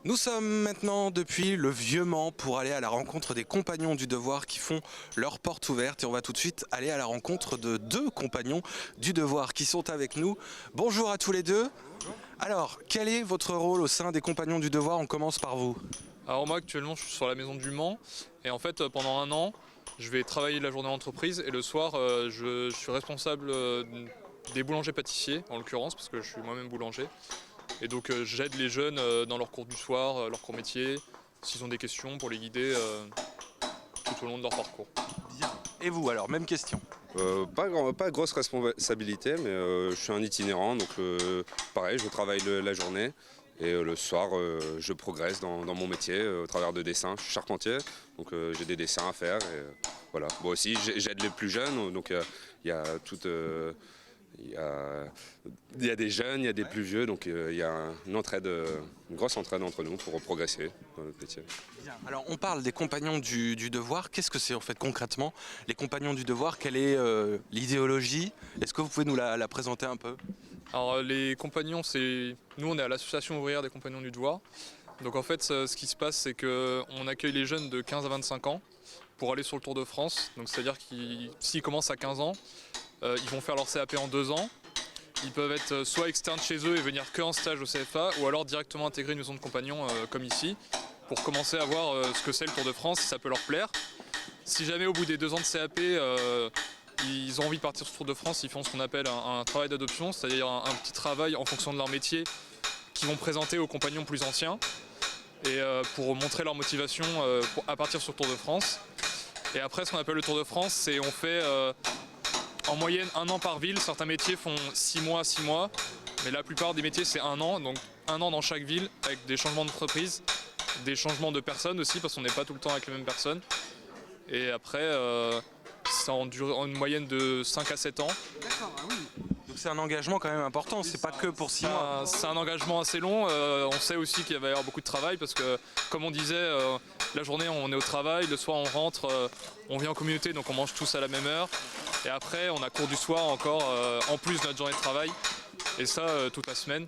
Nous sommes maintenant depuis le Vieux-Mans pour aller à la rencontre des compagnons du devoir qui font leur porte ouverte et on va tout de suite aller à la rencontre de deux compagnons du devoir qui sont avec nous. Bonjour à tous les deux. Alors, quel est votre rôle au sein des compagnons du devoir? On commence par vous. Alors moi actuellement je suis sur la maison du Mans et en fait pendant un an je vais travailler la journée en entreprise et le soir je suis responsable des boulangers pâtissiers en l'occurrence parce que je suis moi-même boulanger et donc j'aide les jeunes dans leurs cours du soir, leurs cours métiers, s'ils ont des questions pour les guider tout au long de leur parcours. Bien. Et vous alors, même question. Pas grosse responsabilité, mais je suis un itinérant, donc pareil, je travaille la journée et le soir, je progresse dans mon métier au travers de dessins. Je suis charpentier, donc j'ai des dessins à faire. Et, voilà. Bon, aussi, j'aide les plus jeunes, donc il y a toute. Il y a des jeunes, il y a des plus vieux, donc il y a une grosse entraide entre nous pour progresser dans notre métier. Bien. Alors on parle des compagnons du devoir, qu'est-ce que c'est en fait concrètement les compagnons du devoir? Quelle est l'idéologie? Est-ce que vous pouvez nous la présenter un peu? Alors les compagnons, nous on est à l'association ouvrière des compagnons du devoir. Donc en fait ce qui se passe c'est qu'on accueille les jeunes de 15 à 25 ans pour aller sur le Tour de France. Donc c'est-à-dire qu'ils s'ils commencent à 15 ans, ils vont faire leur CAP en 2 ans. Ils peuvent être soit externes chez eux et venir que en stage au CFA ou alors directement intégrer une maison de compagnons comme ici pour commencer à voir ce que c'est le Tour de France, si ça peut leur plaire. Si jamais au bout des 2 ans de CAP, ils ont envie de partir sur le Tour de France, ils font ce qu'on appelle un travail d'adoption, c'est-à-dire un petit travail en fonction de leur métier qu'ils vont présenter aux compagnons plus anciens et pour montrer leur motivation à partir sur le Tour de France. Et après ce qu'on appelle le Tour de France, c'est on fait en moyenne 1 an par ville. Certains métiers font 6 mois, mais la plupart des métiers c'est 1 an, donc 1 an dans chaque ville avec des changements d'entreprise, des changements de personnes aussi parce qu'on n'est pas tout le temps avec les mêmes personnes. Et après, ça en dure en une moyenne de 5 à 7 ans. D'accord, ah oui. Donc c'est un engagement quand même important, c'est pas que pour 6 mois. C'est un engagement assez long. On sait aussi qu'il va y avoir beaucoup de travail parce que, comme on disait, la journée on est au travail, le soir on rentre, on vient en communauté donc on mange tous à la même heure. Et après on a cours du soir encore en plus de notre journée de travail. Et ça toute la semaine,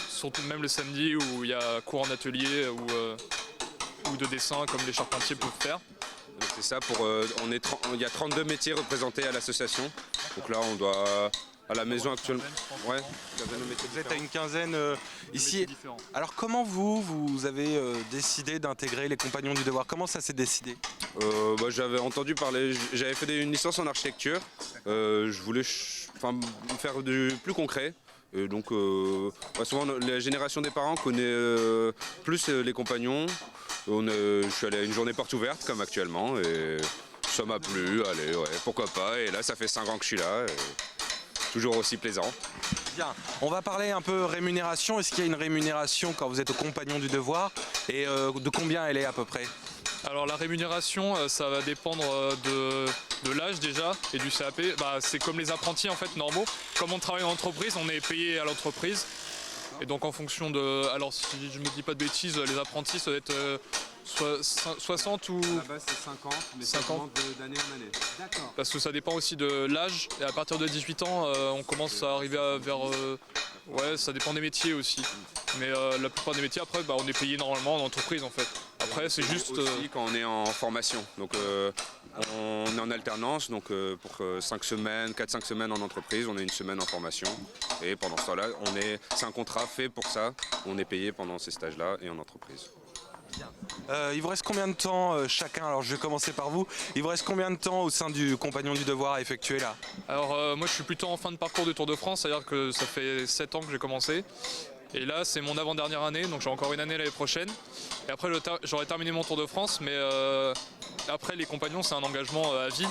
surtout même le samedi où il y a cours en atelier ou de dessin comme les charpentiers peuvent faire. C'est ça, il y a 32 métiers représentés à l'association. Donc là on doit... À la maison actuellement, ouais, Vous êtes à une quinzaine ici. Alors comment vous avez décidé d'intégrer les compagnons du devoir? Comment ça s'est décidé? J'avais entendu parler, j'avais fait une licence en architecture. Je voulais faire du plus concret. Et donc souvent la génération des parents connaît plus les compagnons. Je suis allé à une journée porte ouverte comme actuellement et ça m'a plu, allez ouais, pourquoi pas. Et là ça fait 5 ans que je suis là. Toujours aussi plaisant. Bien, on va parler un peu rémunération. Est-ce qu'il y a une rémunération quand vous êtes au compagnon du devoir et de combien elle est à peu près? Alors la rémunération, ça va dépendre de l'âge déjà et du CAP. C'est comme les apprentis en fait normaux. Comme on travaille en entreprise, on est payé à l'entreprise. Et donc en fonction de... Alors si je me dis pas de bêtises, les apprentis ça doit être 60 ou... À la base c'est 50, mais 50 d'année en année. D'accord. Parce que ça dépend aussi de l'âge. Et à partir de 18 ans, on commence à arriver vers... ouais, ça dépend des métiers aussi. Mais la plupart des métiers, après, on est payé normalement en entreprise en fait. Après, c'est juste... Aussi quand on est en formation. Donc on est en alternance, donc pour 5 semaines, 4-5 semaines en entreprise, on est une semaine en formation. Et pendant ce temps-là, c'est un contrat fait pour ça. On est payé pendant ces stages-là et en entreprise. Il vous reste combien de temps chacun? Alors je vais commencer par vous. Il vous reste combien de temps au sein du compagnon du devoir à effectuer là? Alors moi je suis plutôt en fin de parcours du Tour de France, c'est-à-dire que ça fait 7 ans que j'ai commencé. Et là c'est mon avant-dernière année, donc j'ai encore une année l'année prochaine. Et après j'aurai terminé mon Tour de France, mais après les compagnons c'est un engagement à vie.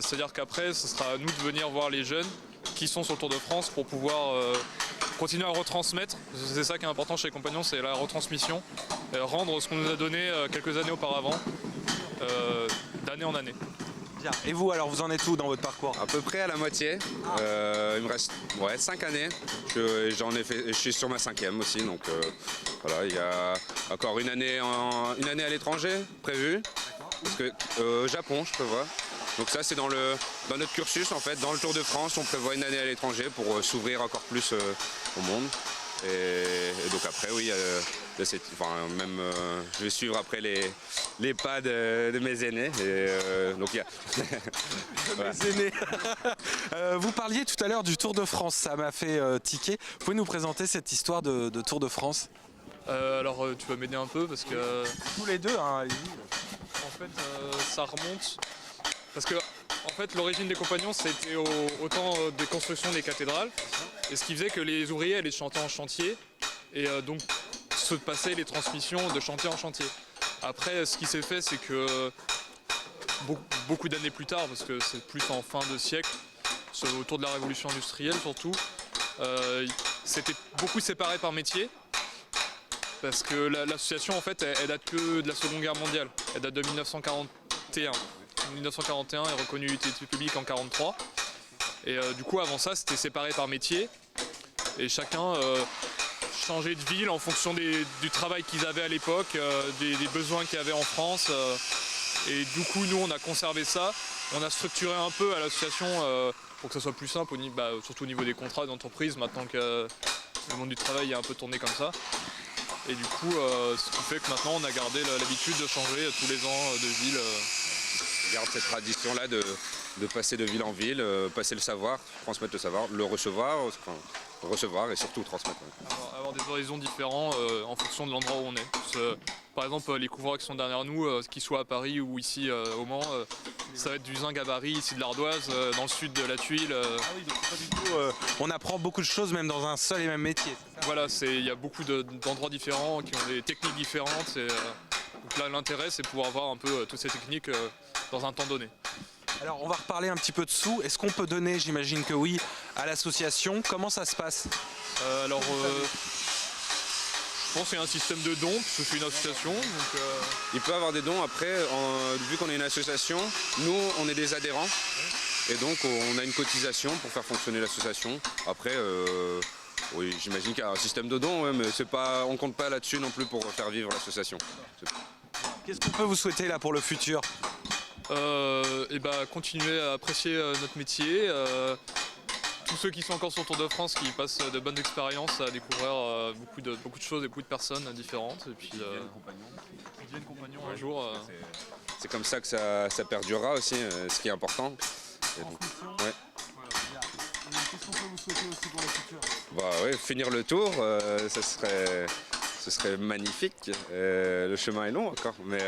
C'est-à-dire qu'après ce sera à nous de venir voir les jeunes qui sont sur le Tour de France pour pouvoir continuer à retransmettre. C'est ça qui est important chez les compagnons, c'est la retransmission. Rendre ce qu'on nous a donné quelques années auparavant, d'année en année. Bien. Et vous alors, vous en êtes où dans votre parcours? À peu près à la moitié. Il me reste 5 années. Je suis sur ma 5e aussi, donc voilà, il y a encore une année à l'étranger prévue. Parce que au Japon, je prévois. Donc ça c'est dans notre cursus en fait, dans le Tour de France, on prévoit une année à l'étranger pour s'ouvrir encore plus au monde. Et donc après, oui, je vais suivre après les pas de mes aînés. Donc il y a voilà. Les aînés. Vous parliez tout à l'heure du Tour de France, ça m'a fait tiquer. Vous pouvez nous présenter cette histoire de Tour de France? Alors tu vas m'aider un peu parce que Tous les deux, hein, allez-y. en fait ça remonte parce que en fait l'origine des compagnons c'était au temps des constructions des cathédrales et ce qui faisait que les ouvriers allaient chanter en chantier et donc se passaient les transmissions de chantier en chantier. Après ce qui s'est fait c'est que beaucoup d'années plus tard, parce que c'est plus en fin de siècle, autour de la révolution industrielle surtout, c'était beaucoup séparé par métier. Parce que l'association en fait elle date que de la Seconde Guerre mondiale, elle date de 1941. 1941 est reconnue utilité publique en 1943 et du coup avant ça c'était séparé par métier et chacun changeait de ville en fonction du travail qu'ils avaient à l'époque, des besoins qu'il y avait en France et du coup nous on a conservé ça, on a structuré un peu à l'association pour que ça soit plus simple, surtout au niveau des contrats d'entreprise maintenant que le monde du travail est un peu tourné comme ça. Et du coup, ce qui fait que maintenant on a gardé l'habitude de changer tous les ans de ville. On garde cette tradition-là de passer de ville en ville, passer le savoir, transmettre le savoir, le recevoir et surtout transmettre. Avoir des horizons différents en fonction de l'endroit où on est. Par exemple, les couvreurs qui sont derrière nous, qu'ils soient à Paris ou ici au Mans, ça va être du zinc gabarit, ici de l'ardoise, dans le sud de la tuile. Ah oui, donc pas du tout, on apprend beaucoup de choses même dans un seul et même métier. Voilà, il y a beaucoup d'endroits différents qui ont des techniques différentes. Donc là, l'intérêt, c'est pouvoir voir un peu toutes ces techniques dans un temps donné. Alors on va reparler un petit peu de sous. Est-ce qu'on peut donner, j'imagine que oui, à l'association? Comment ça se passe? Je pense qu'il y a un système de dons, parce que c'est une association. Il peut y avoir des dons après, vu qu'on est une association, nous on est des adhérents. Et donc on a une cotisation pour faire fonctionner l'association. Après, oui, j'imagine qu'il y a un système de dons, ouais, mais on compte pas là-dessus non plus pour faire vivre l'association. Qu'est-ce qu'on peut vous souhaiter là pour le futur? Continuer à apprécier notre métier. Tous ceux qui sont encore sur le Tour de France qui passent de bonnes expériences à découvrir beaucoup de choses et beaucoup de personnes différentes. Et puis deviennent compagnons un jour. C'est comme ça que ça perdurera aussi, ce qui est important. Et donc, ouais. Qu'est-ce qu'on peut vous souhaiter aussi pour le futur? Ouais, finir le tour, ce serait magnifique. Le chemin est long encore, mais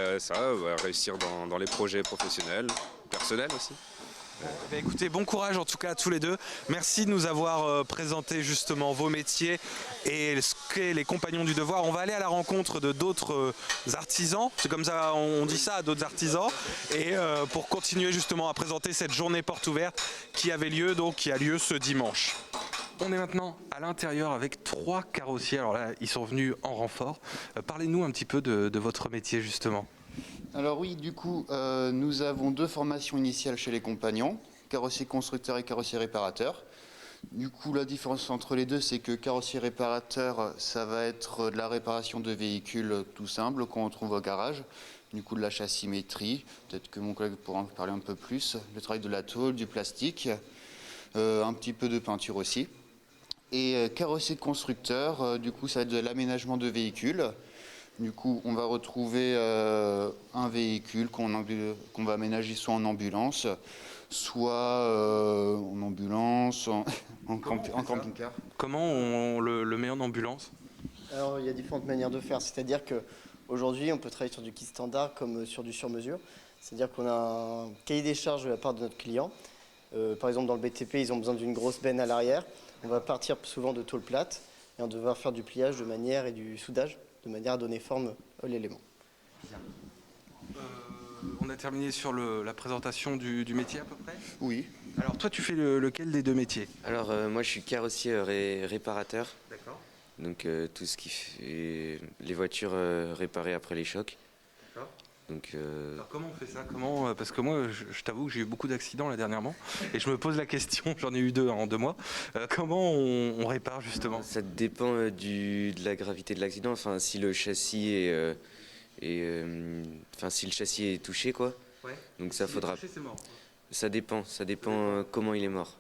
réussir dans les projets professionnels, personnels aussi. Écoutez, bon courage en tout cas à tous les deux. Merci de nous avoir présenté justement vos métiers et ce qu'est les compagnons du devoir. On va aller à la rencontre de d'autres artisans, c'est comme ça on dit ça, d'autres artisans, et pour continuer justement à présenter cette journée porte ouverte qui a lieu ce dimanche. On est maintenant à l'intérieur avec 3 carrossiers. Alors là, ils sont venus en renfort. Parlez-nous un petit peu de votre métier justement. Alors oui, du coup, nous avons 2 formations initiales chez les compagnons, carrossier constructeur et carrossier réparateur. Du coup, la différence entre les deux, c'est que carrossier réparateur, ça va être de la réparation de véhicules tout simple qu'on trouve au garage. Du coup, de la chassimétrie, peut-être que mon collègue pourra en parler un peu plus. Le travail de la tôle, du plastique, un petit peu de peinture aussi. Et carrossier constructeur, du coup, ça va être de l'aménagement de véhicules. Du coup, on va retrouver un véhicule qu'on va aménager soit en ambulance, soit en ambulance, en camping-car. Comment on le met en ambulance? Alors, il y a différentes manières de faire. C'est-à-dire qu'aujourd'hui, on peut travailler sur du kit standard comme sur du sur-mesure. C'est-à-dire qu'on a un cahier des charges de la part de notre client. Par exemple, dans le BTP, ils ont besoin d'une grosse benne à l'arrière. On va partir souvent de tôle plate et on devra faire du pliage de manière et du soudage de manière à donner forme à l'élément. On a terminé sur la présentation du métier à peu près? Oui. Alors toi tu fais lequel des 2 métiers? Alors moi je suis carrossier réparateur. D'accord. Donc tout ce qui fait les voitures réparées après les chocs. D'accord. Donc alors comment on fait ça? Parce que moi je t'avoue que j'ai eu beaucoup d'accidents là dernièrement et je me pose la question, j'en ai eu 2 en 2 mois. Comment on répare justement? ça dépend de la gravité de l'accident. Enfin si le châssis si le châssis est touché quoi. Ouais. Donc ça faudra. Touché, c'est mort. Ça dépend comment il est mort.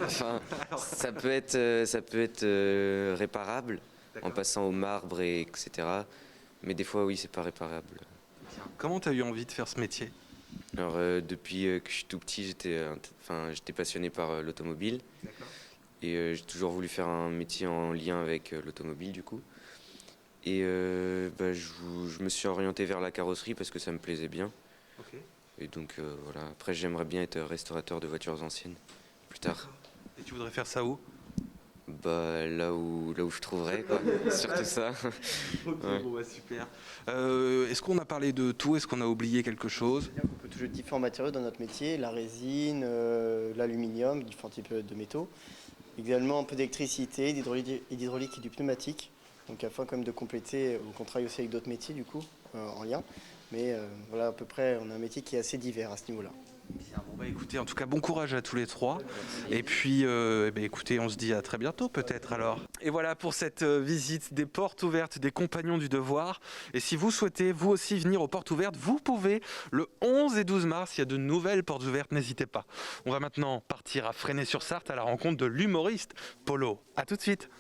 Enfin, ça peut être, réparable en passant au marbre, etc. Mais des fois, oui, c'est pas réparable. Comment tu as eu envie de faire ce métier? Alors, depuis que je suis tout petit, j'étais passionné par l'automobile. Et j'ai toujours voulu faire un métier en lien avec l'automobile, du coup. Et je me suis orienté vers la carrosserie parce que ça me plaisait bien. Et donc, voilà. Après, j'aimerais bien être restaurateur de voitures anciennes plus tard. Et tu voudrais faire ça où? Bah, là où je trouverais, quoi. Surtout ça. Ok, Ouais. bon, bah, super. Est-ce qu'on a parlé de tout? Est-ce qu'on a oublié quelque chose? On peut toucher différents matériaux dans notre métier, la résine, l'aluminium, différents types de métaux. Également un peu d'électricité, d'hydraulique et du pneumatique. Donc afin quand même de compléter, on travaille aussi avec d'autres métiers du coup, en lien. Mais voilà, à peu près, on a un métier qui est assez divers à ce niveau-là. Bien, bon, bah, écoutez, en tout cas, bon courage à tous les trois. Et puis, écoutez, on se dit à très bientôt peut-être alors. Et voilà pour cette visite des portes ouvertes des Compagnons du Devoir. Et si vous souhaitez vous aussi venir aux portes ouvertes, vous pouvez le 11 et 12 mars. Il y a de nouvelles portes ouvertes, n'hésitez pas. On va maintenant partir à Fresnay-sur-Sarthe à la rencontre de l'humoriste Polo. À tout de suite.